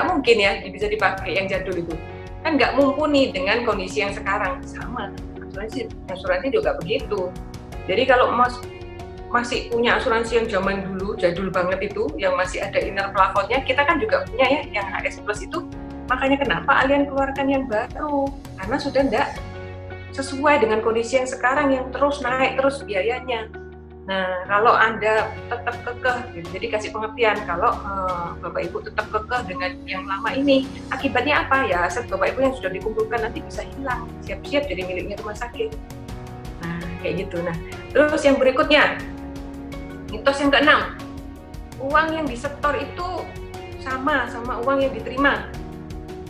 nggak mungkin ya bisa dipakai yang jadul itu. Kan nggak mumpuni dengan kondisi yang sekarang. Sama, asuransi juga begitu. Jadi kalau masih punya asuransi yang zaman dulu, jadul banget itu, yang masih ada inner plafonnya, kita kan juga punya ya, yang HS Plus itu. Makanya kenapa Allianz keluarkan yang baru? Karena sudah nggak sesuai dengan kondisi yang sekarang yang terus naik terus biayanya. Nah, kalau Anda tetap kekeh, jadi kasih pengertian kalau Bapak Ibu tetap kekeh dengan yang lama ini, akibatnya apa ya? Aset Bapak Ibu yang sudah dikumpulkan nanti bisa hilang, siap-siap jadi miliknya rumah sakit. Nah, kayak gitu. Nah, terus yang berikutnya, mitos yang keenam, uang yang disetor itu sama uang yang diterima,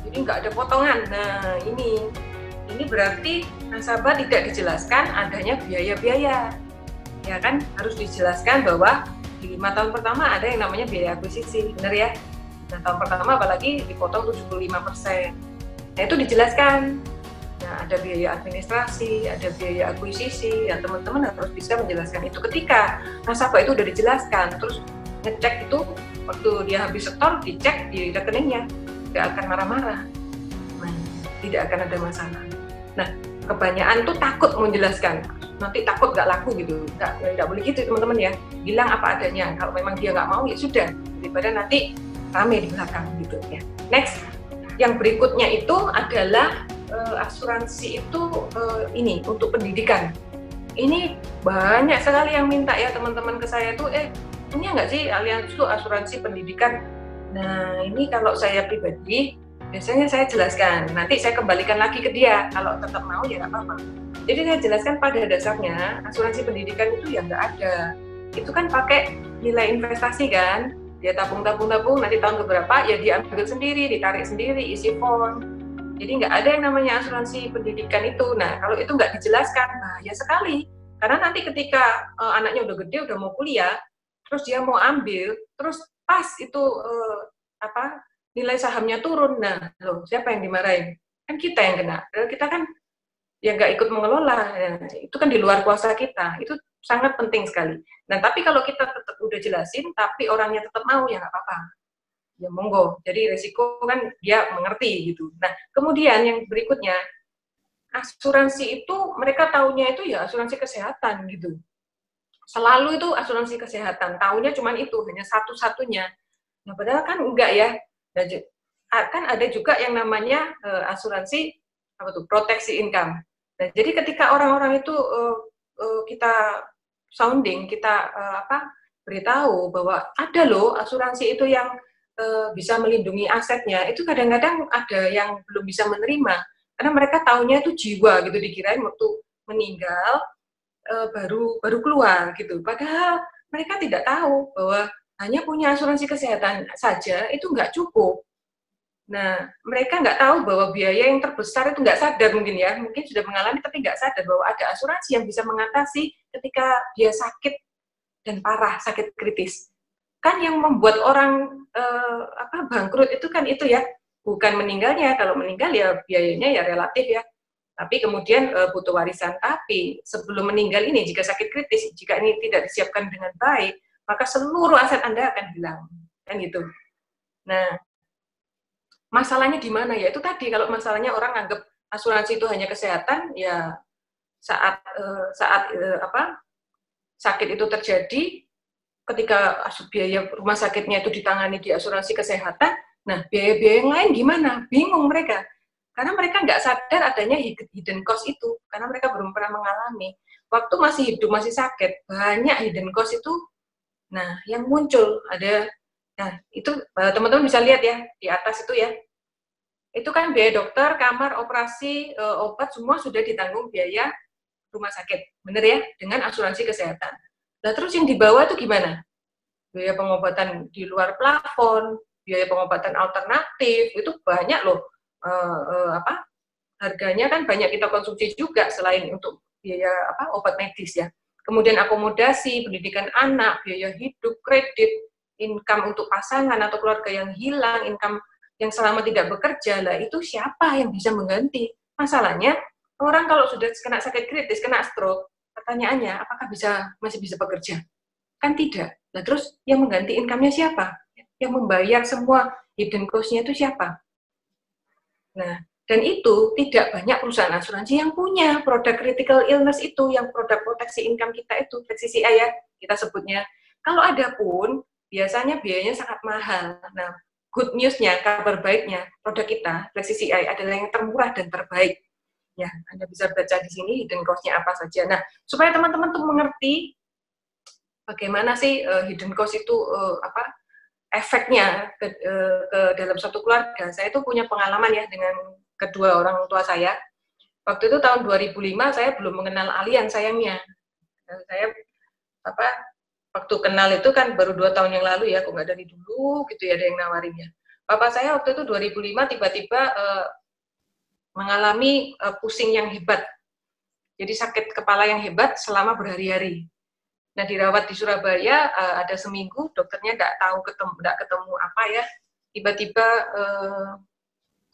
jadi nggak ada potongan. Nah, ini berarti nasabah tidak dijelaskan adanya biaya-biaya. Ya kan, harus dijelaskan bahwa di 5 tahun pertama ada yang namanya biaya akuisisi, benar ya? Nah, tahun pertama apalagi dipotong 75%. Nah, itu dijelaskan. Nah, ada biaya administrasi, ada biaya akuisisi, ya teman-teman harus bisa menjelaskan itu. Ketika nasabah itu udah dijelaskan, terus ngecek itu, waktu dia habis setor, dicek di rekeningnya, tidak akan marah-marah. Nah, tidak akan ada masalah. Nah, kebanyakan tuh takut menjelaskan, nanti takut nggak laku gitu. Nggak boleh gitu teman-teman ya, bilang apa adanya. Kalau memang dia nggak mau ya sudah, daripada nanti rame di belakang gitu ya. Next, yang berikutnya itu adalah asuransi itu ini untuk pendidikan. Ini banyak sekali yang minta ya teman-teman ke saya tuh, punya nggak sih Allianz itu asuransi pendidikan? Nah, ini kalau saya pribadi biasanya saya jelaskan, nanti saya kembalikan lagi ke dia. Kalau tetap mau ya nggak apa-apa. Jadi saya jelaskan pada dasarnya asuransi pendidikan itu ya nggak ada. Itu kan pakai nilai investasi kan, dia tabung, nanti tahun keberapa ya dia ambil sendiri, ditarik sendiri, isi form. Jadi nggak ada yang namanya asuransi pendidikan itu. Nah, kalau itu nggak dijelaskan, bahaya sekali. Karena nanti ketika anaknya udah gede, udah mau kuliah, terus dia mau ambil, terus pas itu nilai sahamnya turun, nah loh siapa yang dimarahin? Kan kita yang kena. Kita kan ya nggak ikut mengelola, ya, itu kan di luar kuasa kita. Itu sangat penting sekali. Nah, tapi kalau kita tetap udah jelasin, tapi orangnya tetap mau, ya nggak apa-apa. Ya monggo. Jadi resiko kan dia mengerti gitu. Nah, kemudian yang berikutnya, asuransi itu mereka taunya itu ya asuransi kesehatan gitu. Selalu itu asuransi kesehatan. Taunya cuma itu, hanya satu-satunya. Nah, padahal kan enggak ya. Nah, kan ada juga yang namanya asuransi proteksi income. Nah, jadi ketika orang-orang itu kita sounding, kita beritahu bahwa ada loh asuransi itu yang bisa melindungi asetnya, itu kadang-kadang ada yang belum bisa menerima karena mereka taunya itu jiwa gitu, dikirain waktu meninggal baru keluar gitu. Padahal mereka tidak tahu bahwa hanya punya asuransi kesehatan saja itu nggak cukup. Nah, mereka nggak tahu bahwa biaya yang terbesar itu nggak sadar mungkin ya, mungkin sudah mengalami tapi nggak sadar bahwa ada asuransi yang bisa mengatasi ketika dia sakit dan parah, sakit kritis. Kan yang membuat orang bangkrut itu kan itu ya, bukan meninggalnya. Kalau meninggal ya biayanya ya relatif ya, tapi kemudian butuh warisan. Tapi sebelum meninggal ini, jika sakit kritis, jika ini tidak disiapkan dengan baik, maka seluruh aset Anda akan hilang, kan gitu. Nah, masalahnya di mana ya? Itu tadi, kalau masalahnya orang anggap asuransi itu hanya kesehatan, ya saat sakit itu terjadi, ketika biaya rumah sakitnya itu ditangani di asuransi kesehatan, nah biaya-biaya yang lain gimana? Bingung mereka. Karena mereka nggak sadar adanya hidden cost itu, karena mereka belum pernah mengalami. Waktu masih hidup, masih sakit, banyak hidden cost itu, nah yang muncul ada. Nah, itu teman-teman bisa lihat ya, di atas itu ya. Itu kan biaya dokter, kamar, operasi, obat, semua sudah ditanggung biaya rumah sakit. Bener ya? Dengan asuransi kesehatan. Nah, terus yang di bawah itu gimana? Biaya pengobatan di luar plafon, biaya pengobatan alternatif, itu banyak loh. Harganya kan banyak kita konsumsi juga selain untuk biaya obat medis ya. Kemudian akomodasi, pendidikan anak, biaya hidup, kredit, income untuk pasangan atau keluarga yang hilang, income yang selama tidak bekerja, lah itu siapa yang bisa mengganti? Masalahnya, orang kalau sudah kena sakit kritis, kena stroke, pertanyaannya, apakah masih bisa bekerja? Kan tidak. Nah, terus yang mengganti income-nya siapa? Yang membayar semua hidden cost-nya itu siapa? Nah, dan itu tidak banyak perusahaan asuransi yang punya produk critical illness itu, yang produk proteksi income kita itu, FlexiCI ya, kita sebutnya. Kalau ada pun, biasanya biayanya sangat mahal. Nah, good news-nya, kabar baiknya, produk kita, FlexiCI adalah yang termurah dan terbaik. Ya, Anda bisa baca di sini hidden cost-nya apa saja. Nah, supaya teman-teman tuh mengerti bagaimana sih hidden cost itu efeknya ke dalam suatu keluarga. Saya itu punya pengalaman ya dengan kedua orang tua saya. Waktu itu tahun 2005 saya belum mengenal Allianz sayangnya. Saya waktu kenal itu kan baru 2 tahun yang lalu ya, kok nggak dari dulu gitu ya ada yang nawarinnya. Bapak saya waktu itu 2005 tiba-tiba mengalami pusing yang hebat. Jadi sakit kepala yang hebat selama berhari-hari. Nah, dirawat di Surabaya ada seminggu, dokternya nggak ketemu apa ya, tiba-tiba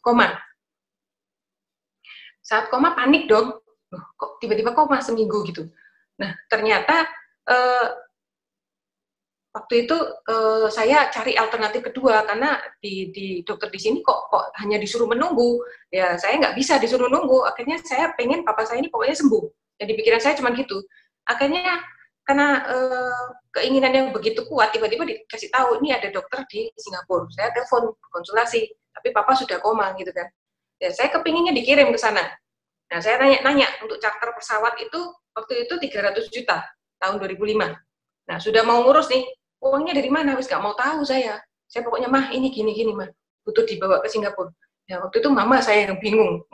koma. Saat koma panik dong, loh, kok tiba-tiba koma seminggu gitu. Nah, ternyata waktu itu saya cari alternatif kedua karena di dokter di sini kok hanya disuruh menunggu. Ya, saya nggak bisa disuruh nunggu. Akhirnya saya pengen papa saya ini pokoknya sembuh. Jadi pikiran saya cuma gitu. Akhirnya karena keinginan yang begitu kuat, tiba-tiba dikasih tahu ini ada dokter di Singapura. Saya telepon konsultasi, tapi papa sudah koma gitu kan. Ya, saya kepinginnya dikirim ke sana. Nah, saya nanya untuk charter pesawat itu waktu itu 300 juta tahun 2005. Nah, sudah mau ngurus nih, uangnya dari mana? Wis gak mau tahu saya. Saya pokoknya mah ini gini mah, butuh dibawa ke Singapura. Ya, waktu itu mama saya yang bingung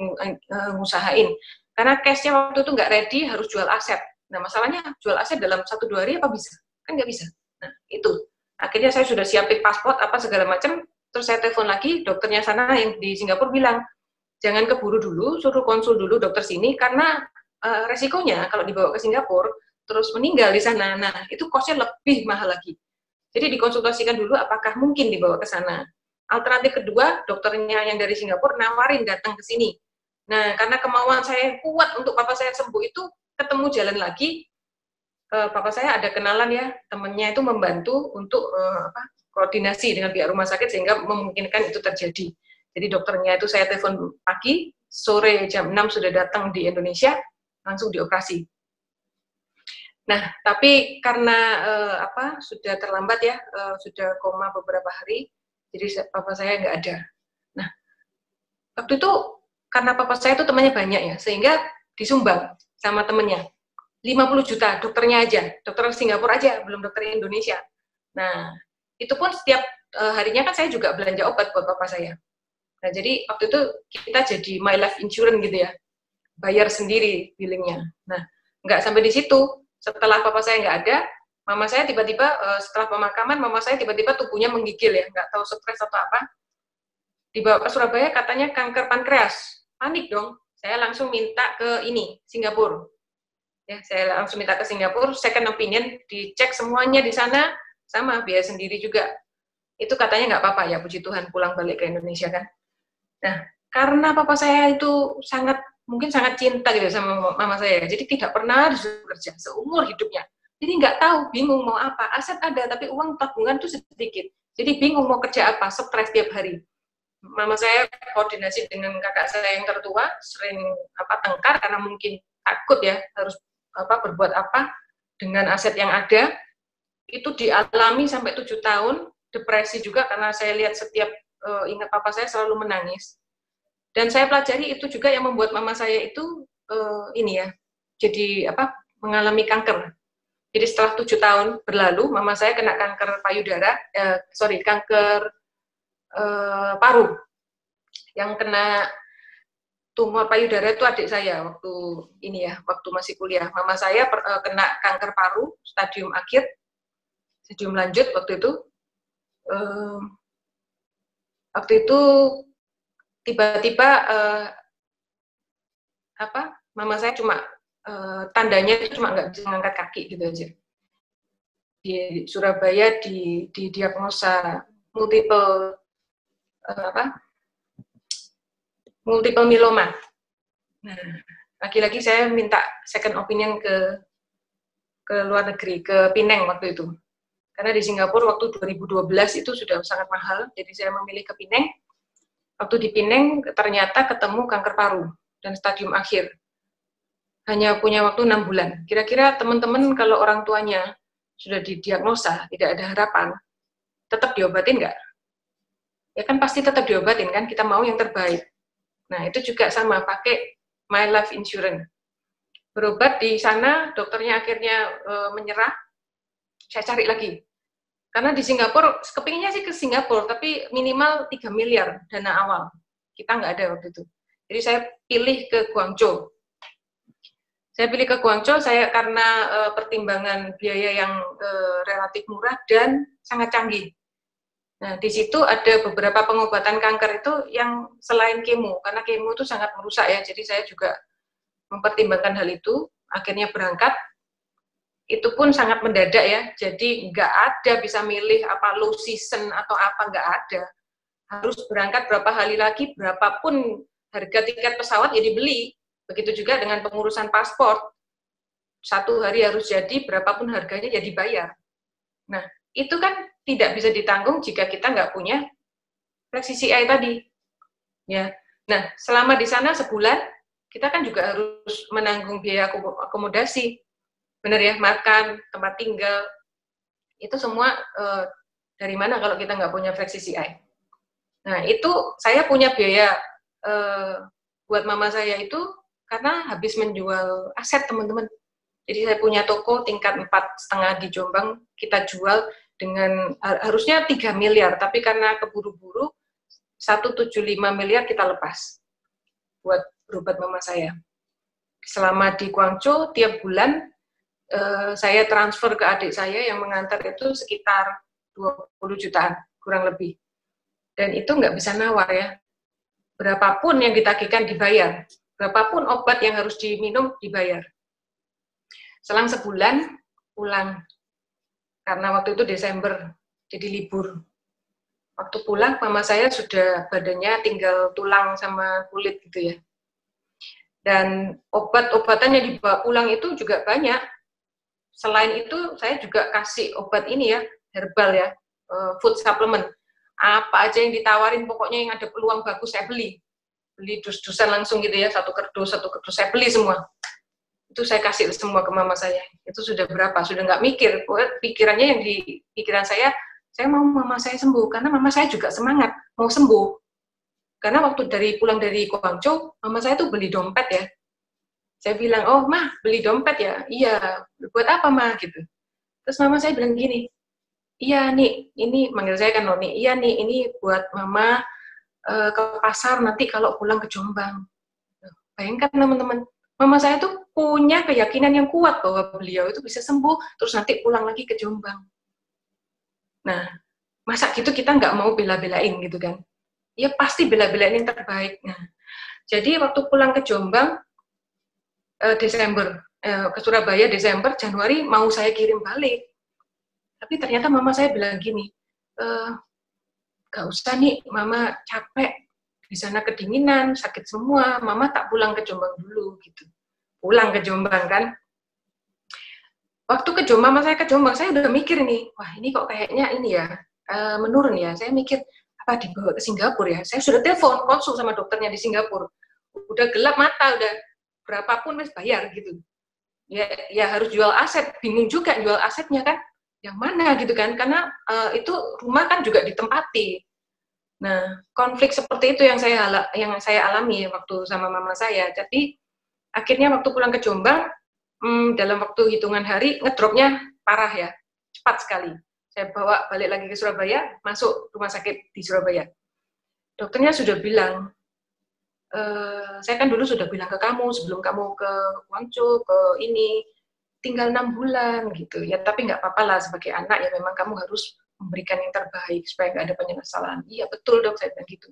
ngusahain. Karena cashnya waktu itu nggak ready, harus jual aset. Nah, masalahnya jual aset dalam 1-2 hari apa bisa? Kan nggak bisa. Nah, itu. Akhirnya saya sudah siapin paspor, apa segala macam, terus saya telepon lagi, dokternya sana yang di Singapura bilang, jangan keburu dulu, suruh konsul dulu dokter sini, karena resikonya kalau dibawa ke Singapura, terus meninggal di sana, nah itu cost-nya lebih mahal lagi. Jadi dikonsultasikan dulu apakah mungkin dibawa ke sana. Alternatif kedua, dokternya yang dari Singapura nawarin datang ke sini. Nah, karena kemauan saya kuat untuk papa saya sembuh itu, ketemu jalan lagi, papa saya ada kenalan ya, temennya itu membantu untuk koordinasi dengan pihak rumah sakit sehingga memungkinkan itu terjadi. Jadi dokternya itu saya telepon pagi, sore jam 6 sudah datang di Indonesia, langsung dioperasi. Nah, tapi karena sudah terlambat ya, sudah koma beberapa hari, jadi papa saya nggak ada. Nah, waktu itu karena papa saya itu temannya banyak ya, sehingga disumbang sama temennya. 50 juta, dokternya aja, dokter Singapura aja, belum dokter Indonesia. Nah, itu pun setiap harinya kan saya juga belanja obat buat papa saya. Nah, jadi waktu itu kita jadi my life insurance gitu ya, bayar sendiri billingnya. Nah, nggak sampai di situ. Setelah papa saya nggak ada, mama saya tiba-tiba setelah pemakaman, mama saya tiba-tiba tubuhnya menggigil ya, nggak tahu stres atau apa. Dibawa ke Surabaya katanya kanker pankreas. Panik dong. Saya langsung minta ke Singapura. Ya, saya langsung minta ke Singapura, second opinion, dicek semuanya di sana, sama biaya sendiri juga. Itu katanya nggak apa-apa ya, puji Tuhan pulang balik ke Indonesia kan. Nah, karena papa saya itu mungkin sangat cinta gitu sama mama saya, jadi tidak pernah disuruh kerja seumur hidupnya. Jadi nggak tahu, bingung mau apa. Aset ada, tapi uang tabungan itu sedikit. Jadi bingung mau kerja apa, stres tiap hari. Mama saya koordinasi dengan kakak saya yang tertua, sering tengkar karena mungkin takut ya harus berbuat apa dengan aset yang ada. Itu dialami sampai 7 tahun, depresi juga karena saya lihat setiap ingat papa saya selalu menangis. Dan saya pelajari itu juga yang membuat mama saya itu jadi mengalami kanker. Jadi setelah 7 tahun berlalu, mama saya kena kanker kanker paru. Yang kena tumor payudara itu adik saya waktu masih kuliah. Mama saya kena kanker paru stadium akhir, stadium lanjut waktu itu. Waktu itu tiba-tiba mama saya cuma tandanya itu cuma nggak bisa ngangkat kaki gitu aja. Di Surabaya didiagnosa multiple myeloma. Nah, lagi-lagi saya minta second opinion ke luar negeri, ke Penang waktu itu. Karena di Singapura waktu 2012 itu sudah sangat mahal, jadi saya memilih ke Pineng. Waktu di Pineng ternyata ketemu kanker paru dan stadium akhir. Hanya punya waktu 6 bulan. Kira-kira teman-teman kalau orang tuanya sudah didiagnosa, tidak ada harapan, tetap diobatin nggak? Ya kan pasti tetap diobatin kan, kita mau yang terbaik. Nah itu juga sama, pakai My Life Insurance. Berobat di sana, dokternya akhirnya menyerah, saya cari lagi. Karena di Singapura, kepinginnya sih ke Singapura, tapi minimal 3 miliar dana awal. Kita nggak ada waktu itu. Jadi saya pilih ke Guangzhou. Saya pilih ke Guangzhou karena pertimbangan biaya yang relatif murah dan sangat canggih. Nah, di situ ada beberapa pengobatan kanker itu yang selain kemo, karena kemo itu sangat merusak ya, jadi saya juga mempertimbangkan hal itu, akhirnya berangkat, itu pun sangat mendadak ya, jadi nggak ada bisa milih apa low season atau apa, nggak ada. Harus berangkat berapa hari lagi, berapapun harga tiket pesawat ya dibeli, begitu juga dengan pengurusan paspor, 1 hari harus jadi, berapapun harganya ya dibayar. Nah, itu kan tidak bisa ditanggung jika kita nggak punya flexi CI tadi. Ya. Nah, selama di sana sebulan, kita kan juga harus menanggung biaya akomodasi. Benar ya, makan, tempat tinggal, itu semua dari mana kalau kita nggak punya flexi CI. Nah, itu saya punya biaya buat mama saya itu karena habis menjual aset, teman-teman. Jadi saya punya toko tingkat 4,5 di Jombang, kita jual dengan harusnya 3 miliar, tapi karena keburu-buru 175 miliar kita lepas buat berobat mama saya. Selama di Guangzhou, tiap bulan saya transfer ke adik saya yang mengantar itu sekitar 20 jutaan, kurang lebih. Dan itu nggak bisa nawar ya. Berapapun yang ditagihkan dibayar, berapapun obat yang harus diminum dibayar. Selang sebulan pulang, karena waktu itu Desember, jadi libur. Waktu pulang, mama saya sudah badannya tinggal tulang sama kulit gitu ya. Dan obat-obatan yang dibawa pulang itu juga banyak. Selain itu, saya juga kasih obat ini ya, herbal ya, food supplement. Apa aja yang ditawarin, pokoknya yang ada peluang bagus saya beli. Beli dus-dusan langsung gitu ya, satu kerdus, saya beli semua. Itu saya kasih semua ke mama saya. Itu sudah berapa? Sudah nggak mikir. Pikirannya yang di pikiran saya mau mama saya sembuh. Karena mama saya juga semangat, mau sembuh. Karena waktu pulang dari Guangzhou, mama saya tuh beli dompet ya. Saya bilang, oh mah beli dompet ya? Iya, buat apa mah? Gitu. Terus mama saya bilang gini, iya nih, ini manggil saya kan Noni, iya nih, ini buat mama ke pasar nanti kalau pulang ke Jombang. Bayangkan teman-teman, mama saya tuh punya keyakinan yang kuat bahwa beliau itu bisa sembuh, terus nanti pulang lagi ke Jombang. Nah, masa gitu kita nggak mau bela-belain gitu kan? Ya pasti bela-belain yang terbaik. Nah, jadi waktu pulang ke Jombang, Desember, ke Surabaya Desember, Januari mau saya kirim balik. Tapi ternyata mama saya bilang gini, gak usah nih, mama capek, di sana kedinginan, sakit semua, mama tak pulang ke Jombang dulu gitu. Pulang ke Jombang kan. Waktu ke Jombang, mama saya ke Jombang, saya udah mikir nih, wah ini kok kayaknya ini ya, menurun ya. Saya mikir, apa dibawa ke Singapura ya? Saya sudah telepon, konsul sama dokternya di Singapura. Udah gelap mata, udah berapapun wis bayar gitu. Ya harus jual aset, bingung juga jual asetnya kan. Yang mana gitu kan, karena itu rumah kan juga ditempati. Nah, konflik seperti itu yang saya alami waktu sama mama saya. Jadi akhirnya waktu pulang ke Jombang, dalam waktu hitungan hari ngedropnya parah ya, cepat sekali. Saya bawa balik lagi ke Surabaya, masuk rumah sakit di Surabaya. Dokternya sudah bilang, saya kan dulu sudah bilang ke kamu sebelum kamu ke Guangzhou, ke ini, tinggal 6 bulan gitu ya, tapi nggak apa-apa lah sebagai anak ya memang kamu harus memberikan yang terbaik supaya nggak ada penyesalan. Iya betul dok, saya bilang gitu.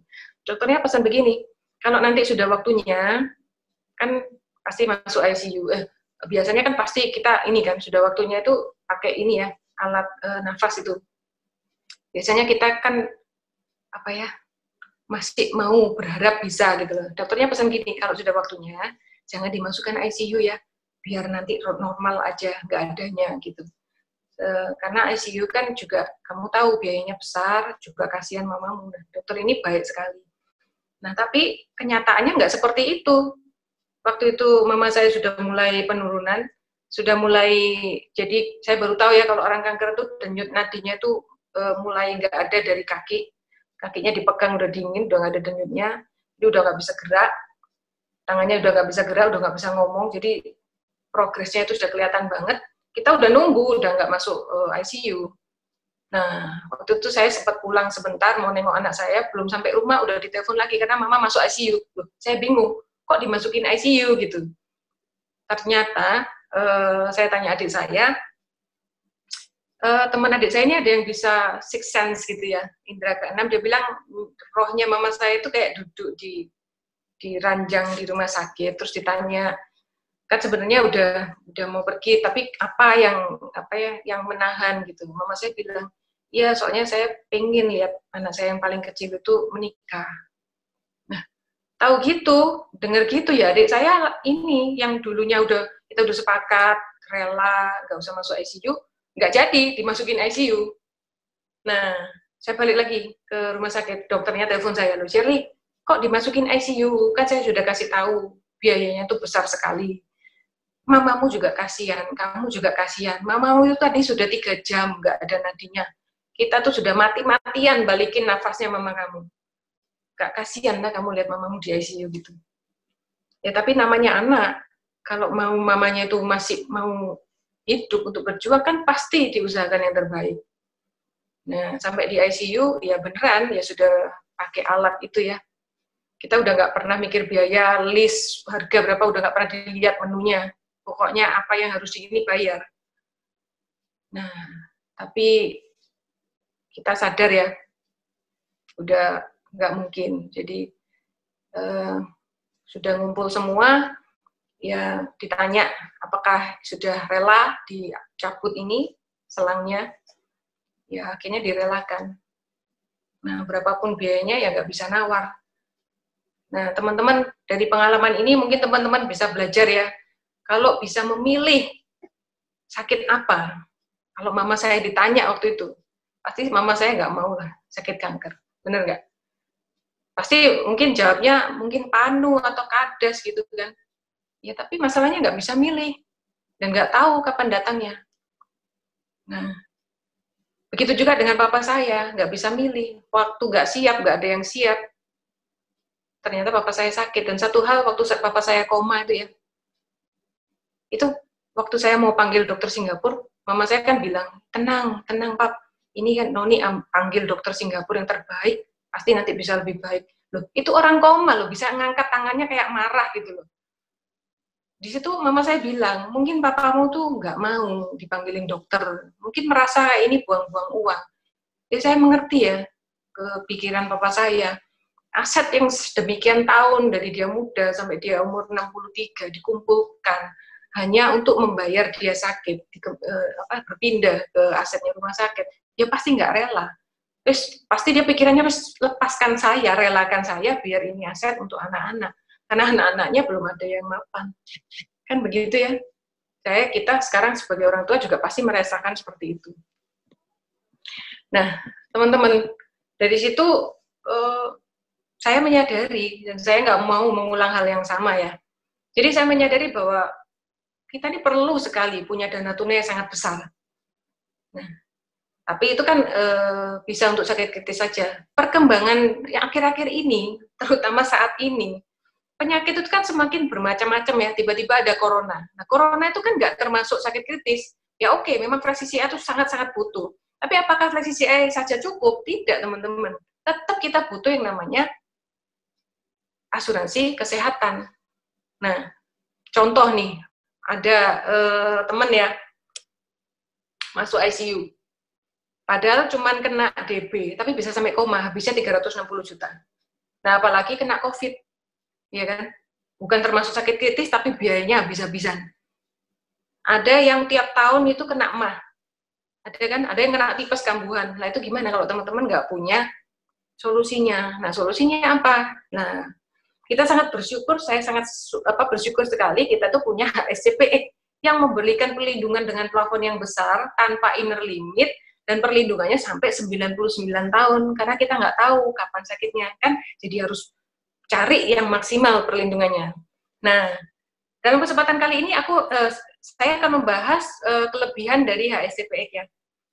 Dokternya pesan begini, kalau nanti sudah waktunya kan pasti masuk ICU. Biasanya kan pasti kita ini kan sudah waktunya itu pakai ini ya alat nafas itu. Biasanya kita kan apa ya masih mau berharap bisa gitu loh. Dokternya pesan gini, kalau sudah waktunya jangan dimasukkan ICU ya, biar nanti normal aja, nggak adanya gitu. Karena ICU kan juga kamu tahu biayanya besar, juga kasihan mamamu. Nah, dokter ini baik sekali. Nah, tapi kenyataannya nggak seperti itu. Waktu itu mama saya sudah mulai penurunan, sudah mulai, jadi saya baru tahu ya kalau orang kanker itu denyut nadinya itu mulai nggak ada dari kaki, kakinya dipegang udah dingin, udah nggak ada denyutnya, dia udah nggak bisa gerak, tangannya udah nggak bisa gerak, udah nggak bisa ngomong, jadi progresnya itu sudah kelihatan banget. Kita udah nunggu, udah nggak masuk ICU. Nah, waktu itu saya sempat pulang sebentar, mau nengok anak saya, belum sampai rumah, udah ditelepon lagi, karena mama masuk ICU. Loh, saya bingung, kok dimasukin ICU gitu. Ternyata, saya tanya adik saya, teman adik saya ini ada yang bisa sixth sense gitu ya, indera keenam, dia bilang, rohnya mama saya itu kayak duduk di ranjang di rumah sakit, terus ditanya, kan sebenarnya udah mau pergi, tapi apa yang menahan gitu. Mama saya bilang, iya soalnya saya pengen lihat anak saya yang paling kecil itu menikah. Nah, tahu gitu, dengar gitu ya adik saya ini yang dulunya kita udah sepakat, rela, nggak usah masuk ICU, nggak jadi dimasukin ICU. Nah, saya balik lagi ke rumah sakit, dokternya telepon saya, loh Shirley, kok dimasukin ICU? Kan saya sudah kasih tahu, biayanya tuh besar sekali. Mamamu juga kasihan, kamu juga kasihan. Mamamu itu tadi sudah 3 jam, nggak ada nadinya. Kita tuh sudah mati-matian balikin nafasnya mama kamu. Gak kasihan lah kamu lihat mamamu di ICU gitu. Ya tapi namanya anak, kalau mau mamanya itu masih mau hidup untuk berjuang kan pasti diusahakan yang terbaik. Nah sampai di ICU ya beneran ya sudah pakai alat itu ya. Kita udah nggak pernah mikir biaya, list, harga berapa, udah nggak pernah dilihat menunya. Pokoknya apa yang harus ini bayar. Nah, tapi kita sadar ya, udah nggak mungkin. Jadi sudah ngumpul semua, ya ditanya apakah sudah rela dicabut ini selangnya, ya akhirnya direlakan. Nah, berapapun biayanya ya nggak bisa nawar. Nah, teman-teman dari pengalaman ini mungkin teman-teman bisa belajar ya, kalau bisa memilih sakit apa. Kalau mama saya ditanya waktu itu, pasti mama saya nggak mau lah sakit kanker, bener nggak? Pasti mungkin jawabnya mungkin panu atau kades gitu kan. Ya tapi masalahnya nggak bisa milih dan nggak tahu kapan datangnya. Nah, begitu juga dengan papa saya, nggak bisa milih. Waktu nggak siap, nggak ada yang siap. Ternyata papa saya sakit. Dan satu hal waktu papa saya koma itu waktu saya mau panggil dokter Singapura, mama saya kan bilang, tenang, tenang pap, ini kan Noni panggil dokter Singapura yang terbaik, pasti nanti bisa lebih baik. Loh, itu orang koma loh, bisa ngangkat tangannya kayak marah gitu loh. Di situ mama saya bilang, mungkin papamu tuh nggak mau dipanggilin dokter, mungkin merasa ini buang-buang uang. Jadi saya mengerti ya, kepikiran papa saya. Aset yang sedemikian tahun, dari dia muda sampai dia umur 63, dikumpulkan hanya untuk membayar dia sakit, berpindah ke asetnya rumah sakit, dia pasti nggak rela. Terus pasti dia pikirannya, lepaskan saya, relakan saya, biar ini aset untuk anak-anak. Karena anak-anaknya belum ada yang mapan. Kan begitu ya. Kita sekarang sebagai orang tua juga pasti merasakan seperti itu. Nah, teman-teman, dari situ saya menyadari, dan saya nggak mau mengulang hal yang sama ya. Jadi saya menyadari bahwa kita ini perlu sekali punya dana tunai yang sangat besar. Nah, tapi itu kan bisa untuk sakit kritis saja. Perkembangan yang akhir-akhir ini, terutama saat ini, penyakit itu kan semakin bermacam-macam ya. Tiba-tiba ada corona. Nah, corona itu kan nggak termasuk sakit kritis. Ya oke, memang fleksi CA itu sangat-sangat butuh. Tapi apakah fleksi CA saja cukup? Tidak, teman-teman. Tetap kita butuh yang namanya asuransi kesehatan. Nah, contoh nih, ada teman ya, masuk ICU. Padahal cuma kena DB, tapi bisa sampai koma, habisnya 360 juta. Nah, apalagi kena COVID, ya kan? Bukan termasuk sakit kritis, tapi biayanya habis-habisan. Ada yang tiap tahun itu kena MAH. Ada kan? Ada yang kena tipes kambuhan. Nah, itu gimana kalau teman-teman nggak punya solusinya? Nah, solusinya apa? Nah, kita sangat bersyukur, saya sangat bersyukur sekali kita tuh punya HSCPE. yang memberikan perlindungan dengan plafon yang besar tanpa inner limit, dan perlindungannya sampai 99 tahun, karena kita nggak tahu kapan sakitnya kan, jadi harus cari yang maksimal perlindungannya. Nah, dalam kesempatan kali ini saya akan membahas kelebihan dari HSCPX ya.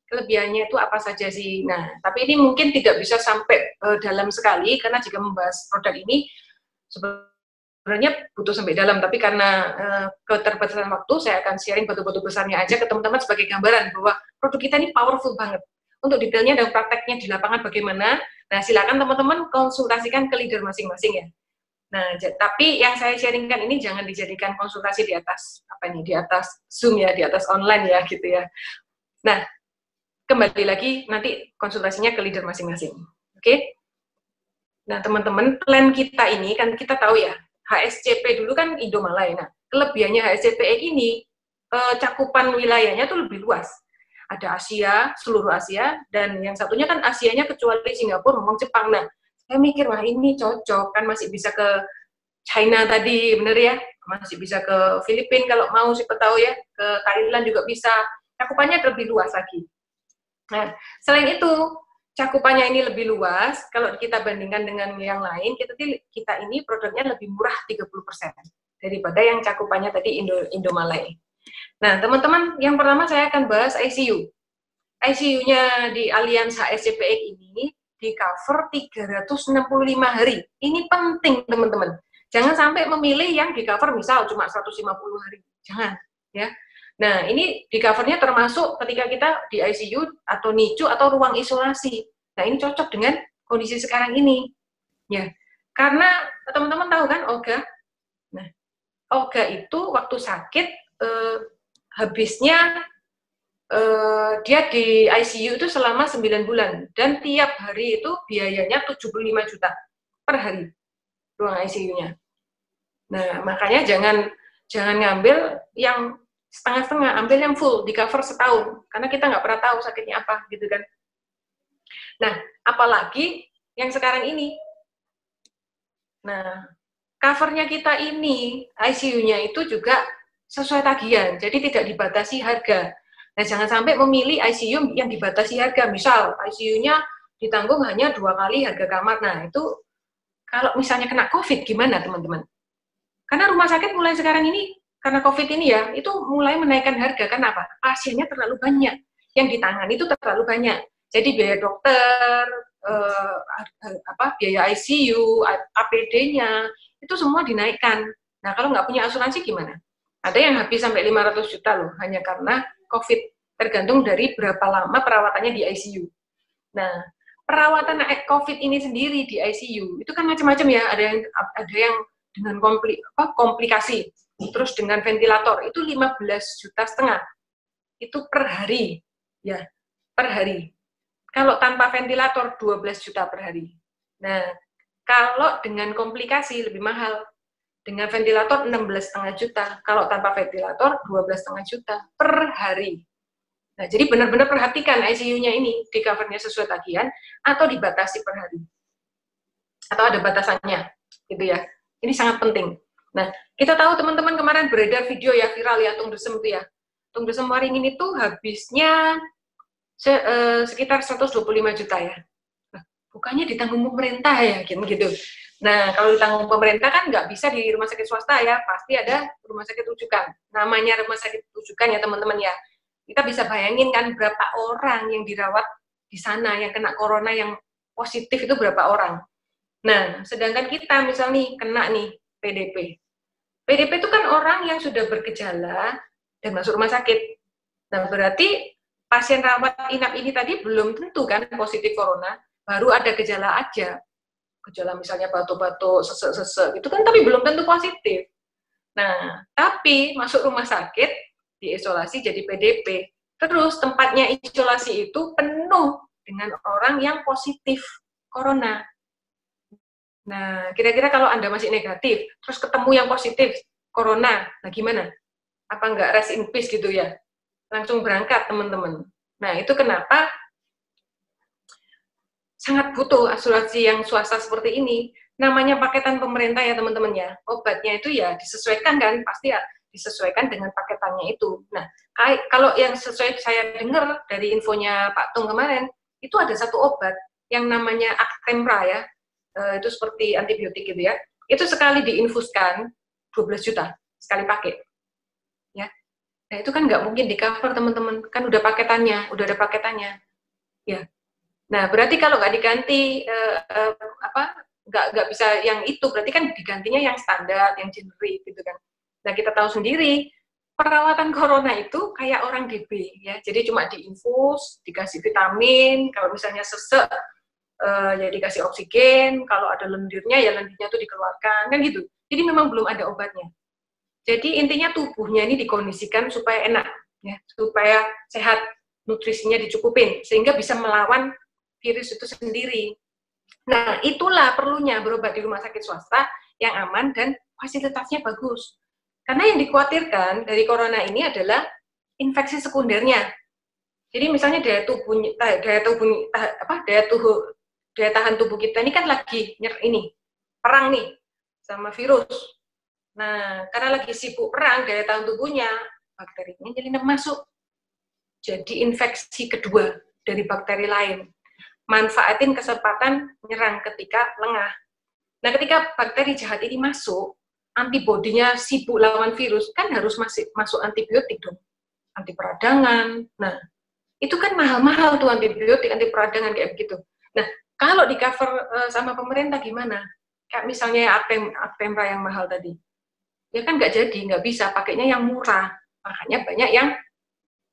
Kelebihannya itu apa saja sih? Nah, tapi ini mungkin tidak bisa sampai dalam sekali, karena jika membahas produk ini sebenarnya butuh sampai dalam, tapi karena keterbatasan waktu, saya akan sharing batu-batu besarnya aja ke teman-teman sebagai gambaran bahwa produk kita ini powerful banget. Untuk detailnya dan prakteknya di lapangan bagaimana, nah silakan teman-teman konsultasikan ke leader masing-masing ya. Nah, tapi yang saya sharingkan ini jangan dijadikan konsultasi di atas di atas Zoom ya, di atas online ya gitu ya. Nah, kembali lagi nanti konsultasinya ke leader masing-masing. Oke? Nah, teman-teman, plan kita ini kan kita tahu ya, HSCP dulu kan Indomalay. Nah, kelebihannya HSCPX ini cakupan wilayahnya tuh lebih luas. Ada Asia, seluruh Asia, dan yang satunya kan Asianya kecuali Singapura, Hong Kong, Jepang. Nah, saya mikir, wah ini cocok, kan masih bisa ke China tadi, bener ya? Masih bisa ke Filipina kalau mau, siapa tahu ya, ke Thailand juga bisa. Cakupannya lebih luas lagi. Nah, selain itu, cakupannya ini lebih luas, kalau kita bandingkan dengan yang lain, kita ini produknya lebih murah 30% daripada yang cakupannya tadi Indomalay. Nah, teman-teman, yang pertama saya akan bahas ICU. ICU-nya di Allianz HSCPX ini di cover 365 hari. Ini penting, teman-teman. Jangan sampai memilih yang di cover misal cuma 150 hari. Jangan, ya. Nah, ini di covernya termasuk ketika kita di ICU atau NICU atau ruang isolasi. Nah, ini cocok dengan kondisi sekarang ini. Ya, karena teman-teman tahu kan OGA? Nah, OGA itu waktu sakit habisnya dia di ICU itu selama 9 bulan. Dan tiap hari itu biayanya 75 juta per hari ruang ICU-nya. Nah, makanya jangan ngambil yang setengah-setengah, ambil yang full, di cover setahun, karena kita nggak pernah tahu sakitnya apa, gitu kan. Nah, apalagi yang sekarang ini. Nah, covernya kita ini, ICU-nya itu juga sesuai tagihan, jadi tidak dibatasi harga. Nah, jangan sampai memilih ICU yang dibatasi harga, misal ICU-nya ditanggung hanya 2 kali harga kamar. Nah, itu kalau misalnya kena COVID, gimana teman-teman? Karena rumah sakit mulai sekarang ini, karena COVID ini ya, itu mulai menaikkan harga. Kenapa? Pasiennya terlalu banyak. Yang ditangani itu terlalu banyak. Jadi biaya dokter, biaya ICU, APD-nya, itu semua dinaikkan. Nah, kalau nggak punya asuransi gimana? Ada yang habis sampai 500 juta loh, hanya karena COVID. Tergantung dari berapa lama perawatannya di ICU. Nah, perawatan COVID ini sendiri di ICU, itu kan macam-macam ya. Ada yang dengan komplikasi, terus dengan ventilator itu 15,5 juta itu per hari, ya, per hari. Kalau tanpa ventilator 12 juta per hari. Nah, kalau dengan komplikasi lebih mahal, dengan ventilator 16,5 juta, kalau tanpa ventilator 12,5 juta per hari. Nah, jadi benar-benar perhatikan ICU-nya ini di covernya sesuai tagihan atau dibatasi per hari, atau ada batasannya, gitu ya. Ini sangat penting. Nah, kita tahu teman-teman kemarin beredar video ya, viral ya, Tung Desem itu ya. Tung Desem Waringin itu habisnya sekitar 125 juta ya. Nah, bukannya ditanggung pemerintah ya, gitu. Nah, kalau ditanggung pemerintah kan nggak bisa di rumah sakit swasta ya, pasti ada rumah sakit rujukan. Namanya rumah sakit rujukan ya teman-teman ya. Kita bisa bayangin kan berapa orang yang dirawat di sana, yang kena corona, yang positif itu berapa orang. Nah, sedangkan kita misal nih kena nih PDP. PDP itu kan orang yang sudah bergejala dan masuk rumah sakit. Nah, berarti pasien rawat inap ini tadi belum tentu kan positif corona, baru ada gejala aja. Gejala misalnya batuk-batuk, sesek-sesek, itu kan tapi belum tentu positif. Nah, tapi masuk rumah sakit, diisolasi jadi PDP. Terus tempatnya isolasi itu penuh dengan orang yang positif corona. Nah, kira-kira kalau Anda masih negatif, terus ketemu yang positif, corona, nah gimana? Apa enggak rest in peace gitu ya? Langsung berangkat, teman-teman. Nah, itu kenapa sangat butuh asuransi yang swasta seperti ini. Namanya paketan pemerintah ya, teman-teman ya. Obatnya itu ya disesuaikan kan, pasti ya disesuaikan dengan paketannya itu. Nah, kalau yang sesuai saya dengar dari infonya Pak Tung kemarin, itu ada satu obat yang namanya Actemra ya, itu seperti antibiotik gitu ya, itu sekali diinfuskan 12 juta sekali pakai, ya. Nah itu kan nggak mungkin di cover teman-teman, kan udah udah ada paketannya, ya. Nah berarti kalau nggak diganti nggak bisa yang itu, berarti kan digantinya yang standar, yang generik gitu kan. Nah kita tahu sendiri perawatan corona itu kayak orang DB ya, jadi cuma diinfus, dikasih vitamin, kalau misalnya sesek ya dikasih oksigen, kalau ada lendirnya ya lendirnya itu dikeluarkan, kan gitu. Jadi memang belum ada obatnya. Jadi intinya tubuhnya ini dikondisikan supaya enak, ya, supaya sehat, nutrisinya dicukupin, sehingga bisa melawan virus itu sendiri. Nah, itulah perlunya berobat di rumah sakit swasta yang aman dan fasilitasnya bagus. Karena yang dikhawatirkan dari corona ini adalah infeksi sekundernya. Jadi misalnya daya tahan tubuh kita ini kan lagi perang nih sama virus. Nah, karena lagi sibuk perang, daya tahan tubuhnya, bakterinya jadi masuk. Jadi infeksi kedua dari bakteri lain. Manfaatin kesempatan menyerang ketika lengah. Nah, ketika bakteri jahat ini masuk, antibodinya sibuk lawan virus, kan harus masuk antibiotik dong. Anti peradangan. Nah, itu kan mahal-mahal tuh antibiotik, anti peradangan kayak begitu. Nah, kalau di cover sama pemerintah gimana? Kayak misalnya Actemra yang mahal tadi. Ya kan nggak jadi, nggak bisa, pakainya yang murah. Makanya banyak yang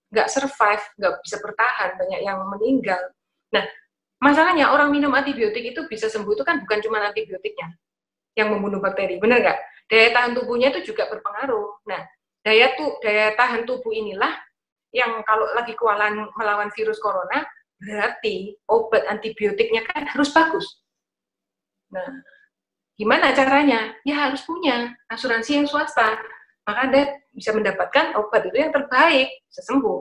nggak survive, nggak bisa bertahan, banyak yang meninggal. Nah, masalahnya orang minum antibiotik itu bisa sembuh itu kan bukan cuma antibiotiknya yang membunuh bakteri, benar nggak? Daya tahan tubuhnya itu juga berpengaruh. Nah, daya tahan tubuh inilah yang kalau lagi kualan melawan virus corona, berarti obat antibiotiknya kan harus bagus. Nah, gimana caranya? Ya harus punya asuransi yang swasta. Maka Anda bisa mendapatkan obat itu yang terbaik, bisa sembuh.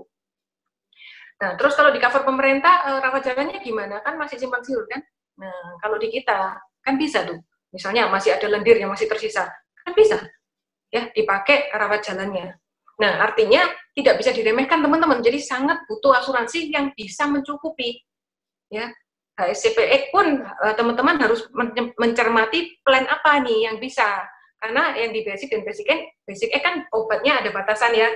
Nah, terus kalau di cover pemerintah, rawat jalannya gimana? Kan masih simpang siur kan? Nah, kalau di kita, kan bisa tuh. Misalnya masih ada lendir yang masih tersisa, kan bisa ya dipakai rawat jalannya. Nah, artinya tidak bisa diremehkan teman-teman. Jadi sangat butuh asuransi yang bisa mencukupi. Ya, HSCPE pun teman-teman harus mencermati plan apa nih yang bisa. Karena yang di basic dan basic E kan obatnya ada batasan ya.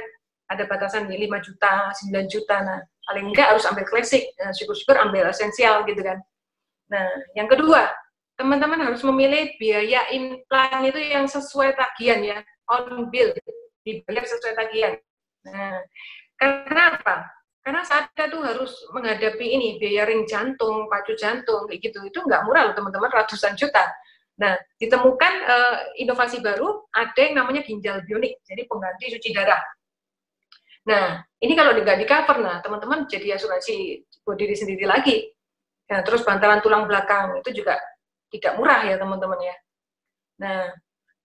Ada batasan di 5 juta, 9 juta. Nah, paling enggak harus ambil klasik, syukur-syukur ambil esensial gitu kan. Nah, yang kedua, teman-teman harus memilih biaya implan itu yang sesuai tagihan ya, on bill, dibayar sesuai tagihan. Nah, karena apa? Karena saat kita tuh harus menghadapi ini, biaya ring jantung, pacu jantung, kayak gitu, itu nggak murah loh teman-teman, ratusan juta. Nah, ditemukan inovasi baru, ada yang namanya ginjal bionik, jadi pengganti cuci darah. Nah, ini kalau nggak di cover, nah teman-teman jadi asuransi buat diri sendiri lagi. Nah, terus bantalan tulang belakang, itu juga tidak murah ya teman-teman ya. Nah,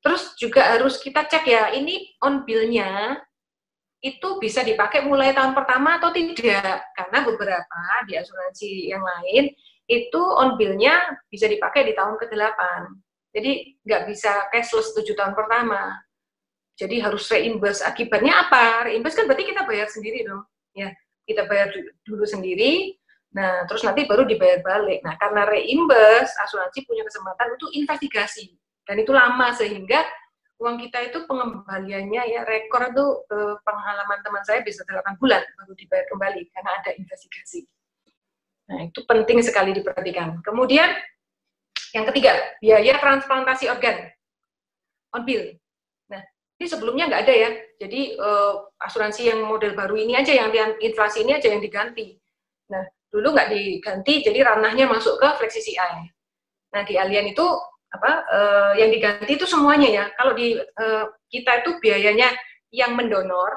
terus juga harus kita cek ya, ini on bill-nya itu bisa dipakai mulai tahun pertama atau tidak. Karena beberapa di asuransi yang lain, itu on bill-nya bisa dipakai di tahun ke-8. Jadi nggak bisa cashless 7 tahun pertama. Jadi harus reimburse. Akibatnya apa? Reimburse kan berarti kita bayar sendiri dong. Ya, kita bayar dulu sendiri, nah terus nanti baru dibayar balik. Nah karena reimburse, asuransi punya kesempatan untuk investigasi. Dan itu lama sehingga uang kita itu pengembaliannya ya rekor itu pengalaman teman saya bisa 8 bulan baru dibayar kembali karena ada investigasi. Nah itu penting sekali diperhatikan. Kemudian yang ketiga, biaya transplantasi organ on bill. Nah ini sebelumnya nggak ada ya. Jadi asuransi yang model baru ini aja yang inflasi ini aja yang diganti. Nah dulu nggak diganti, jadi ranahnya masuk ke fleksi CI. Nah di Allianz itu yang diganti itu semuanya ya. Kalau di kita itu biayanya yang mendonor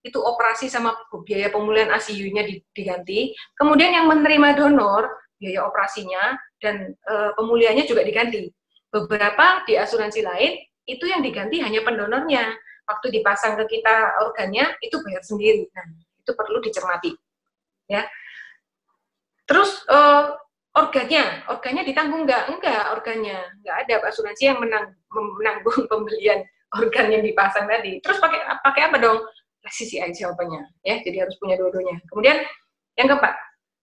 itu operasi sama biaya pemulihan ICU-nya diganti. Kemudian yang menerima donor biaya operasinya dan pemulihannya juga diganti. Beberapa di asuransi lain itu yang diganti hanya pendonornya. Waktu dipasang ke kita organnya itu bayar sendiri. Nah itu perlu dicermati. Ya. Terus organnya ditanggung nggak organnya nggak ada asuransi yang menanggung pembelian organ yang dipasang tadi. Terus pakai apa dong? Presisi aja jawabannya, ya. Jadi harus punya dua-duanya. Kemudian yang keempat,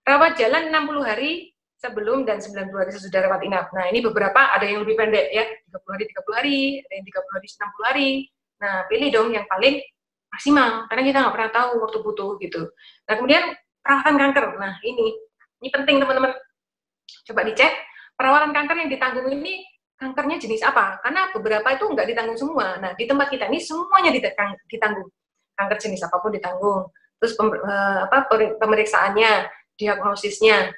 rawat jalan 60 hari sebelum dan 90 hari sesudah rawat inap. Nah, ini beberapa ada yang lebih pendek ya, 30 hari, ada yang 30 hari, 60 hari. Nah, pilih dong yang paling maksimal, karena kita nggak pernah tahu waktu butuh gitu. Nah, kemudian perawatan kanker. Nah, ini penting teman-teman. Coba dicek, perawatan kanker yang ditanggung ini kankernya jenis apa? Karena beberapa itu nggak ditanggung semua. Nah, di tempat kita ini semuanya ditanggung. Kanker jenis apapun ditanggung. Terus pemeriksaannya, diagnosisnya,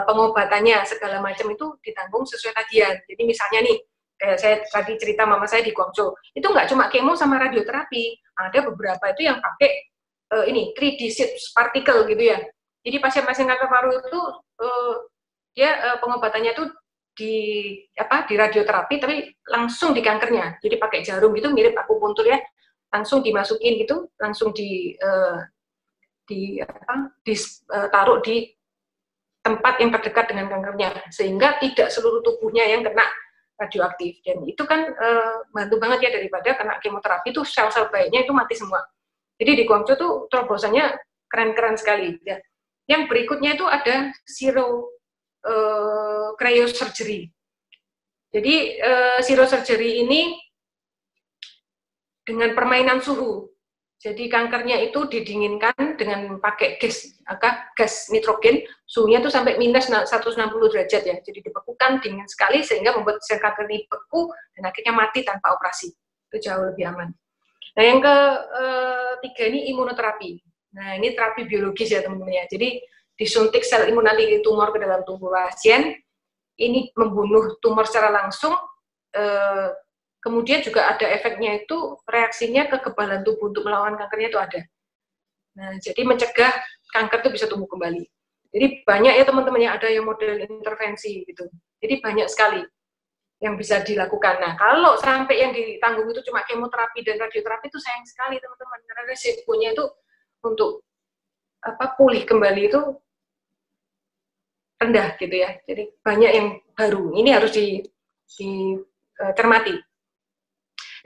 pengobatannya, segala macam itu ditanggung sesuai tagihan. Jadi misalnya nih, kayak saya tadi cerita mama saya di Guangzhou, itu nggak cuma kemo sama radioterapi, ada beberapa itu yang pakai 3D particle gitu ya. Jadi pasien-pasien kanker paru itu dia pengobatannya itu di radioterapi tapi langsung di kankernya. Jadi pakai jarum gitu mirip akupuntur ya, langsung dimasukin gitu, langsung ditaruh di tempat yang terdekat dengan kankernya, sehingga tidak seluruh tubuhnya yang kena radioaktif. Dan itu kan bantu banget ya daripada kena kemoterapi itu sel-sel baiknya itu mati semua. Jadi di Guangzhou tuh terobosannya keren-keren sekali. Ya. Yang berikutnya itu ada cryosurgery. Jadi cryosurgery ini dengan permainan suhu. Jadi kankernya itu didinginkan dengan pakai gas nitrogen, suhunya tuh sampai minus 160 derajat ya. Jadi dibekukan dingin sekali sehingga membuat sel kanker ini beku dan akhirnya mati tanpa operasi. Itu jauh lebih aman. Nah yang ketiga ini imunoterapi. Nah ini terapi biologis ya teman-teman ya. Jadi disuntik sel imun anti tumor ke dalam tubuh pasien, ini membunuh tumor secara langsung. Kemudian juga ada efeknya itu reaksinya kekebalan tubuh untuk melawan kankernya itu ada. Nah, jadi mencegah kanker itu bisa tumbuh kembali. Jadi banyak ya teman-teman yang ada yang model intervensi gitu. Jadi banyak sekali yang bisa dilakukan. Nah, kalau sampai yang ditanggung itu cuma kemoterapi dan radioterapi itu sayang sekali teman-teman, karena resikonya itu untuk pulih kembali itu rendah gitu ya. Jadi banyak yang baru. Ini harus dicermati.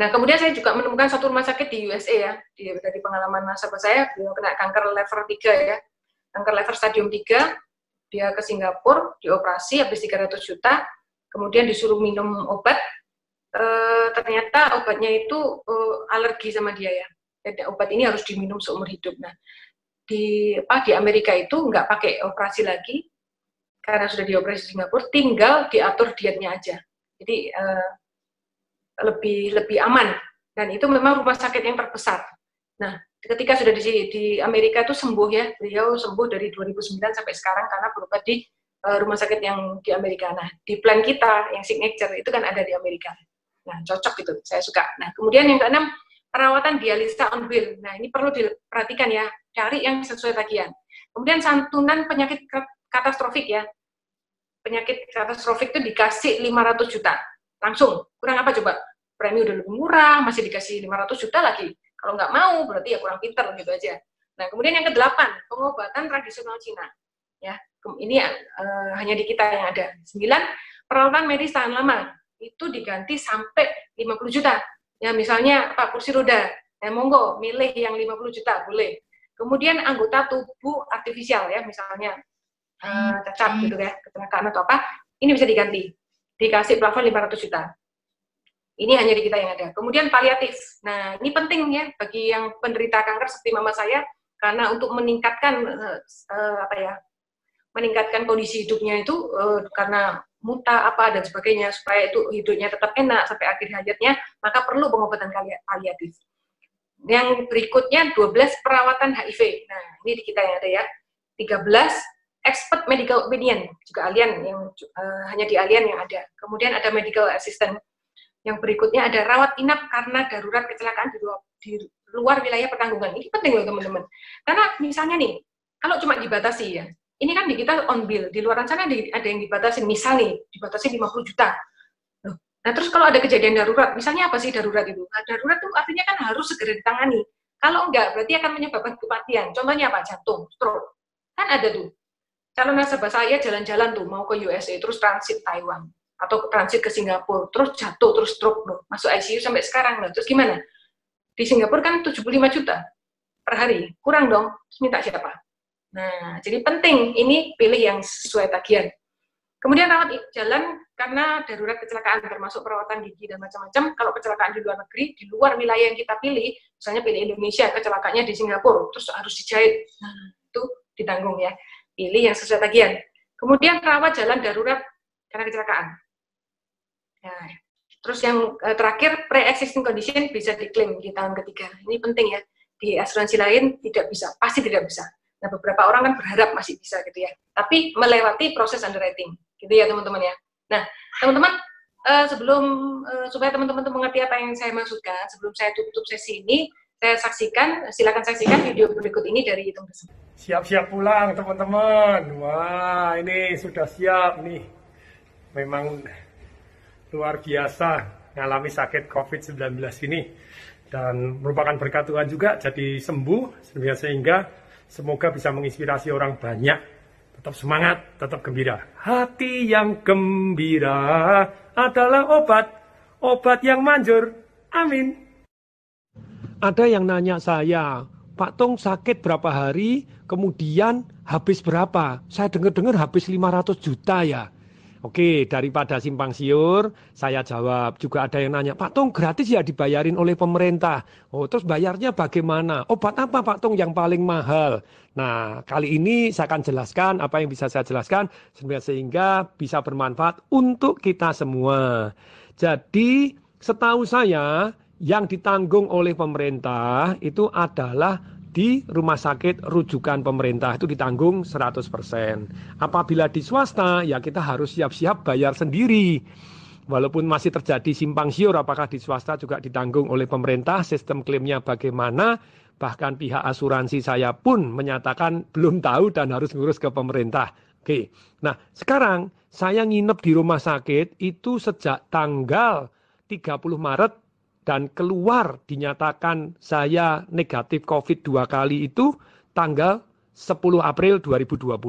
Nah, kemudian saya juga menemukan satu rumah sakit di USA ya, dari pengalaman nasabah saya, beliau kena kanker level 3 ya, kanker level stadium 3, dia ke Singapura, dioperasi habis 300 juta, kemudian disuruh minum obat, ternyata obatnya itu alergi sama dia ya, dan obat ini harus diminum seumur hidup. Nah, di Amerika itu nggak pakai operasi lagi, karena sudah dioperasi di Singapura, tinggal diatur dietnya aja. Jadi, lebih aman, dan itu memang rumah sakit yang terbesar. Nah, ketika sudah di Amerika itu sembuh ya, beliau sembuh dari 2009 sampai sekarang karena berobat di rumah sakit yang di Amerika. Nah, di plan kita yang signature itu kan ada di Amerika. Nah, cocok itu, saya suka. Nah, kemudian yang keenam, perawatan dialisa on wheel. Nah, ini perlu diperhatikan ya, cari yang sesuai tagihan. Kemudian santunan penyakit katastrofik ya. Penyakit katastrofik itu dikasih 500 juta. Langsung, kurang apa coba? Premi udah lebih murah, masih dikasih 500 juta lagi. Kalau nggak mau, berarti ya kurang pinter gitu aja. Nah, kemudian yang ke-8, pengobatan tradisional Cina. Ya, ini hanya di kita yang ada. 9, perawatan medis tahan lama. Itu diganti sampai 50 juta. Ya, misalnya Pak kursi roda, monggo milih yang 50 juta, boleh. Kemudian anggota tubuh artifisial ya, misalnya cacat gitu ya, kecelakaan atau apa, ini bisa diganti. Dikasih plafon 500 juta. Ini hanya di kita yang ada. Kemudian paliatif. Nah, ini penting ya bagi yang penderita kanker seperti mama saya, karena untuk meningkatkan meningkatkan kondisi hidupnya itu karena muntah apa dan sebagainya, supaya itu hidupnya tetap enak sampai akhir hayatnya, maka perlu pengobatan paliatif. Yang berikutnya 12 perawatan HIV. Nah, ini di kita yang ada ya. 13 expert medical opinion, juga alien yang hanya di alien yang ada. Kemudian ada medical assistant. Yang berikutnya ada rawat inap karena darurat kecelakaan di luar wilayah pertanggungan. Ini penting loh teman-teman. Karena misalnya nih, kalau cuma dibatasi ya, ini kan di kita on bill, di luar sana ada yang dibatasi, misal nih, dibatasi 50 juta. Nah terus kalau ada kejadian darurat, misalnya apa sih darurat itu? Nah, darurat itu artinya kan harus segera ditangani. Kalau enggak, berarti akan menyebabkan kematian. Contohnya apa? Jantung, stroke. Kan ada tuh. Calon nasabah saya jalan-jalan tuh, mau ke USA, terus transit Taiwan. atau transit ke Singapura, terus jatuh, terus stroke, loh, masuk ICU sampai sekarang. Loh. Terus gimana? Di Singapura kan 75 juta per hari, kurang dong, terus minta siapa? Nah, jadi penting ini pilih yang sesuai tagihan. Kemudian rawat jalan karena darurat kecelakaan, termasuk perawatan gigi dan macam-macam. Kalau kecelakaan di luar negeri, di luar wilayah yang kita pilih, misalnya pilih Indonesia, kecelakaannya di Singapura, terus harus dijahit, nah, itu ditanggung ya. Pilih yang sesuai tagihan. Kemudian rawat jalan darurat karena kecelakaan. Nah, terus yang terakhir, pre-existing condition bisa diklaim di tahun ketiga. Ini penting ya. Di asuransi lain tidak bisa, pasti tidak bisa. Nah, beberapa orang kan berharap masih bisa gitu ya. Tapi melewati proses underwriting, gitu ya teman-teman ya. Nah, teman-teman, sebelum supaya teman-teman mengerti apa yang saya maksudkan, sebelum saya tutup sesi ini, silakan saksikan video berikut ini dari Hitung Tersebut. Siap-siap pulang teman-teman. Wah, ini sudah siap nih. Memang luar biasa ngalami sakit COVID-19 ini. Dan merupakan berkat Tuhan juga jadi sembuh, sehingga semoga bisa menginspirasi orang banyak. Tetap semangat, tetap gembira. Hati yang gembira adalah obat yang manjur. Amin. Ada yang nanya saya, Pak Tung sakit berapa hari, kemudian habis berapa? Saya dengar-dengar habis 500 juta ya. Oke, daripada simpang siur, saya jawab. Juga ada yang nanya, Pak Tung gratis ya dibayarin oleh pemerintah. Oh, terus bayarnya bagaimana? Obat apa Pak Tung yang paling mahal? Nah, kali ini saya akan jelaskan apa yang bisa saya jelaskan, sehingga bisa bermanfaat untuk kita semua. Jadi, setahu saya, yang ditanggung oleh pemerintah itu adalah di rumah sakit rujukan pemerintah itu ditanggung 100%. Apabila di swasta ya kita harus siap-siap bayar sendiri. Walaupun masih terjadi simpang siur apakah di swasta juga ditanggung oleh pemerintah, sistem klaimnya bagaimana, bahkan pihak asuransi saya pun menyatakan belum tahu dan harus ngurus ke pemerintah. Oke. Nah, sekarang saya nginep di rumah sakit itu sejak tanggal 30 Maret dan keluar dinyatakan saya negatif COVID 2 kali itu tanggal 10 April 2020.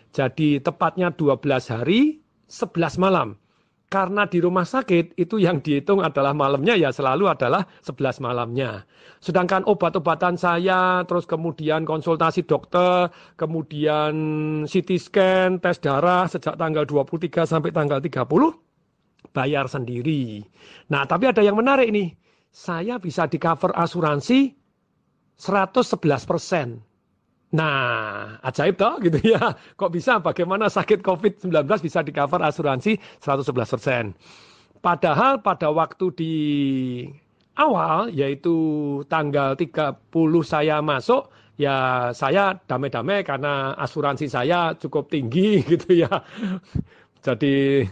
Jadi tepatnya 12 hari, 11 malam. Karena di rumah sakit itu yang dihitung adalah malamnya ya selalu adalah 11 malamnya. Sedangkan obat-obatan saya, terus kemudian konsultasi dokter, kemudian CT scan, tes darah sejak tanggal 23 sampai tanggal 30, bayar sendiri. Nah, tapi ada yang menarik nih. Saya bisa di-cover asuransi 111%. Nah, ajaib toh gitu ya. Kok bisa? Bagaimana sakit COVID-19 bisa di-cover asuransi 111%? Padahal pada waktu di awal, yaitu tanggal 30 saya masuk, ya saya damai-damai karena asuransi saya cukup tinggi gitu ya. Jadi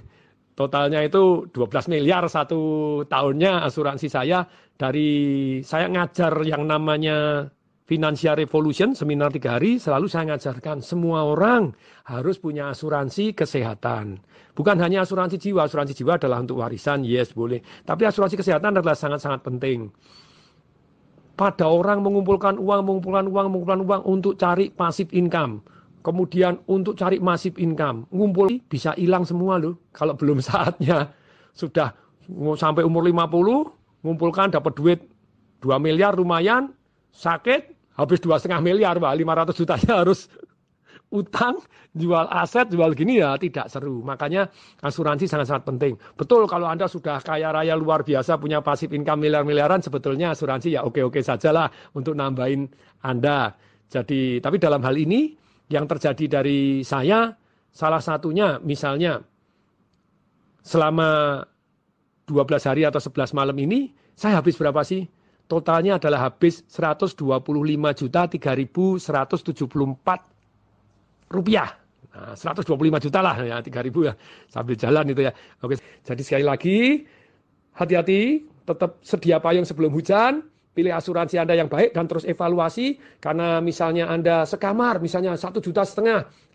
totalnya itu 12 miliar satu tahunnya asuransi saya. Dari saya ngajar yang namanya Financial Revolution, seminar 3 hari, selalu saya ngajarkan semua orang harus punya asuransi kesehatan. Bukan hanya asuransi jiwa adalah untuk warisan, yes boleh. Tapi asuransi kesehatan adalah sangat-sangat penting. Pada orang mengumpulkan uang untuk cari passive income. Kemudian untuk cari passive income, ngumpul bisa hilang semua loh. Kalau belum saatnya, sudah sampai umur 50, ngumpulkan dapat duit 2 miliar lumayan, sakit, habis 2,5 miliar, 500 jutanya harus utang, jual aset, jual gini ya tidak seru. Makanya asuransi sangat-sangat penting. Betul kalau Anda sudah kaya raya luar biasa, punya passive income miliar-miliaran, sebetulnya asuransi ya oke-oke sajalah untuk nambahin Anda. Jadi, tapi dalam hal ini, yang terjadi dari saya, salah satunya misalnya selama 12 hari atau 11 malam ini, saya habis berapa sih? Totalnya adalah habis 125.3.174 rupiah. Nah, 125 juta lah ya, 3.000 ya, sambil jalan itu ya. Oke, jadi sekali lagi, hati-hati, tetap sedia payung sebelum hujan. Pilih asuransi Anda yang baik dan terus evaluasi. Karena misalnya Anda sekamar, misalnya 1,5 juta.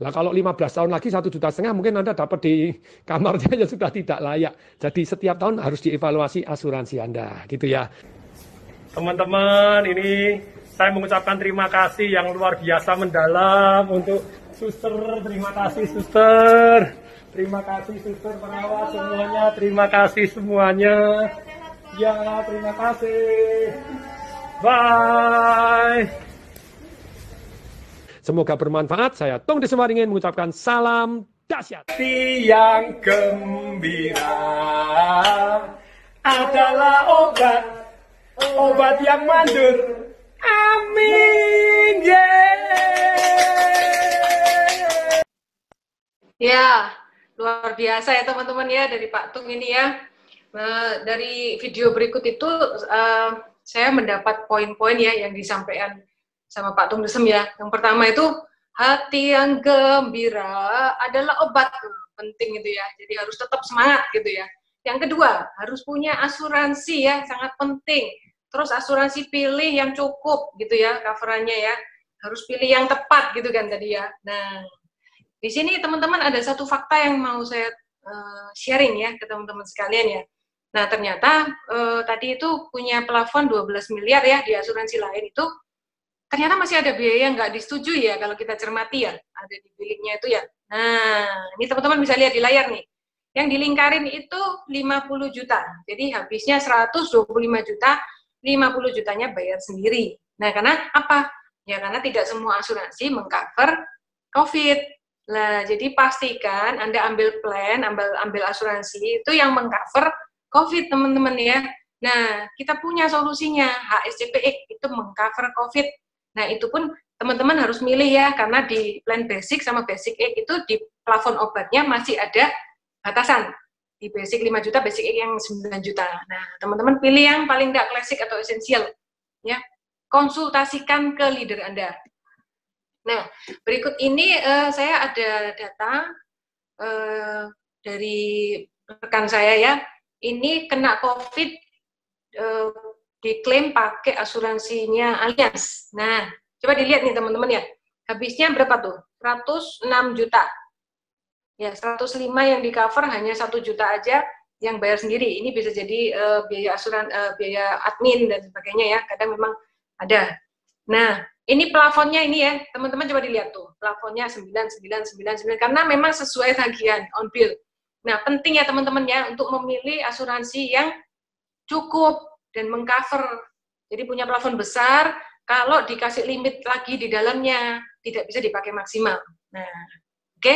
Lah kalau 15 tahun lagi 1,5 juta mungkin Anda dapat di kamarnya yang sudah tidak layak. Jadi setiap tahun harus dievaluasi asuransi Anda, gitu ya. Teman-teman, ini saya mengucapkan terima kasih yang luar biasa mendalam untuk Suster. Terima kasih Suster. Terima kasih suster perawat semuanya, terima kasih semuanya. Ya, terima kasih. Bye. Semoga bermanfaat. Saya Tung Desemaringin mengucapkan salam dahsyat. Yang gembira adalah obat yang mandur. Amin. Ya, luar biasa ya teman-teman ya dari Pak Tung ini ya. Dari video berikut itu saya mendapat poin-poin ya yang disampaikan sama Pak Tung Desem ya. Yang pertama itu hati yang gembira adalah obat, penting itu ya. Jadi harus tetap semangat gitu ya. Yang kedua, harus punya asuransi ya, sangat penting. Terus asuransi pilih yang cukup gitu ya, coverannya ya. Harus pilih yang tepat gitu kan tadi ya. Nah, di sini teman-teman ada satu fakta yang mau saya sharing ya ke teman-teman sekalian ya. Nah, ternyata tadi itu punya plafon 12 miliar ya di asuransi lain itu. Ternyata masih ada biaya yang nggak disetujui ya kalau kita cermati ya, ada di bilingnya itu ya. Nah, ini teman-teman bisa lihat di layar nih. Yang dilingkarin itu 50 juta. Jadi habisnya 125 juta, 50 jutanya bayar sendiri. Nah, karena apa? Ya karena tidak semua asuransi mengcover COVID. Nah, jadi pastikan Anda ambil plan, ambil asuransi itu yang mengcover COVID, teman-teman ya. Nah, kita punya solusinya, HSCPX itu mengcover COVID. Nah, itu pun teman-teman harus milih ya, karena di plan basic sama basic X itu di plafon obatnya masih ada batasan. Di basic 5 juta, basic X yang 9 juta. Nah, teman-teman pilih yang paling nggak klasik atau esensial. Ya, konsultasikan ke leader Anda. Nah, berikut ini saya ada data dari rekan saya ya. Ini kena COVID diklaim pakai asuransinya Allianz. Nah, coba dilihat nih teman-teman ya. Habisnya berapa tuh? 106 juta. Ya, 105 yang di cover hanya 1 juta aja yang bayar sendiri. Ini bisa jadi biaya biaya admin dan sebagainya ya. Kadang memang ada. Nah, ini plafonnya ini ya. Teman-teman coba dilihat tuh. Plafonnya 9999 karena memang sesuai tagihan on bill. Nah, penting ya teman-teman ya untuk memilih asuransi yang cukup dan mengcover. Jadi punya plafon besar, kalau dikasih limit lagi di dalamnya, tidak bisa dipakai maksimal. Nah, oke.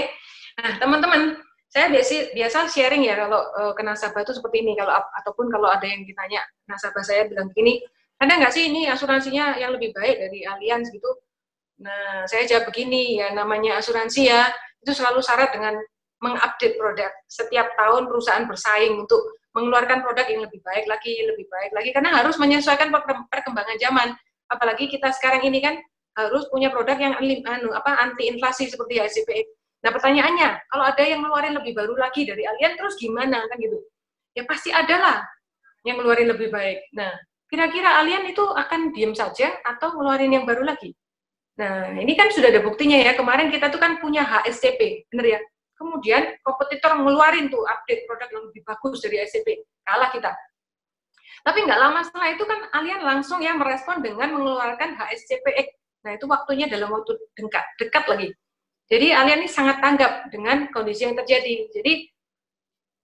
Nah, teman-teman, saya biasa sharing ya kalau ke nasabah itu seperti ini. Ataupun kalau ada yang ditanya, nasabah saya bilang begini, ada nggak sih ini asuransinya yang lebih baik dari Allianz gitu? Nah, saya jawab begini, ya namanya asuransi ya, itu selalu syarat dengan mengupdate produk. Setiap tahun perusahaan bersaing untuk mengeluarkan produk yang lebih baik lagi, karena harus menyesuaikan perkembangan zaman. Apalagi kita sekarang ini kan harus punya produk yang anti inflasi seperti HSCPX. Nah, pertanyaannya, kalau ada yang ngeluarin lebih baru lagi dari Allianz, terus gimana kan gitu? Ya pasti ada lah yang ngeluarin lebih baik. Nah, kira-kira Allianz itu akan diam saja atau ngeluarin yang baru lagi? Nah, ini kan sudah ada buktinya ya. Kemarin kita tuh kan punya HSCP, bener ya? Kemudian kompetitor ngeluarin tuh update produk yang lebih bagus dari HSCP, kalah kita. Tapi nggak lama setelah itu kan Allianz langsung ya merespon dengan mengeluarkan HSCPX. Nah, itu waktunya dalam waktu dekat lagi. Jadi Allianz ini sangat tanggap dengan kondisi yang terjadi. Jadi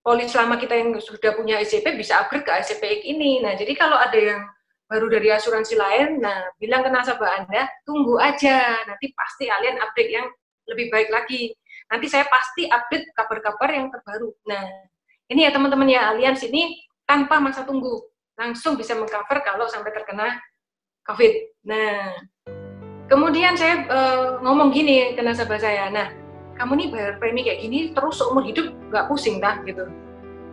polis lama kita yang sudah punya HSCP bisa upgrade ke HSCPX ini. Nah, jadi kalau ada yang baru dari asuransi lain, nah bilang ke nasabah Anda, tunggu aja, nanti pasti Allianz update yang lebih baik lagi. Nanti saya pasti update kabar-kabar yang terbaru. Nah, ini ya teman-teman ya, Allianz ini tanpa masa tunggu, langsung bisa mengcover kalau sampai terkena COVID. Nah, kemudian saya ngomong gini ke nasabah saya, nah, kamu nih bayar premi kayak gini terus seumur hidup nggak pusing dah gitu.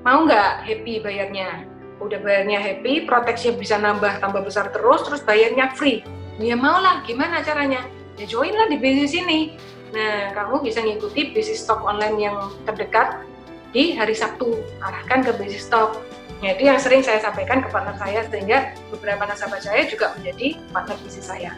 Mau nggak happy bayarnya? Udah bayarnya happy, proteksinya bisa tambah besar terus bayarnya free. Ya mau lah, gimana caranya? Ya join lah di bisnis ini. Nah, kamu bisa ngikuti bisnis stok online yang terdekat di hari Sabtu. Arahkan ke bisnis stok. Nah, itu yang sering saya sampaikan ke partner saya, sehingga beberapa nasabah saya juga menjadi partner bisnis saya.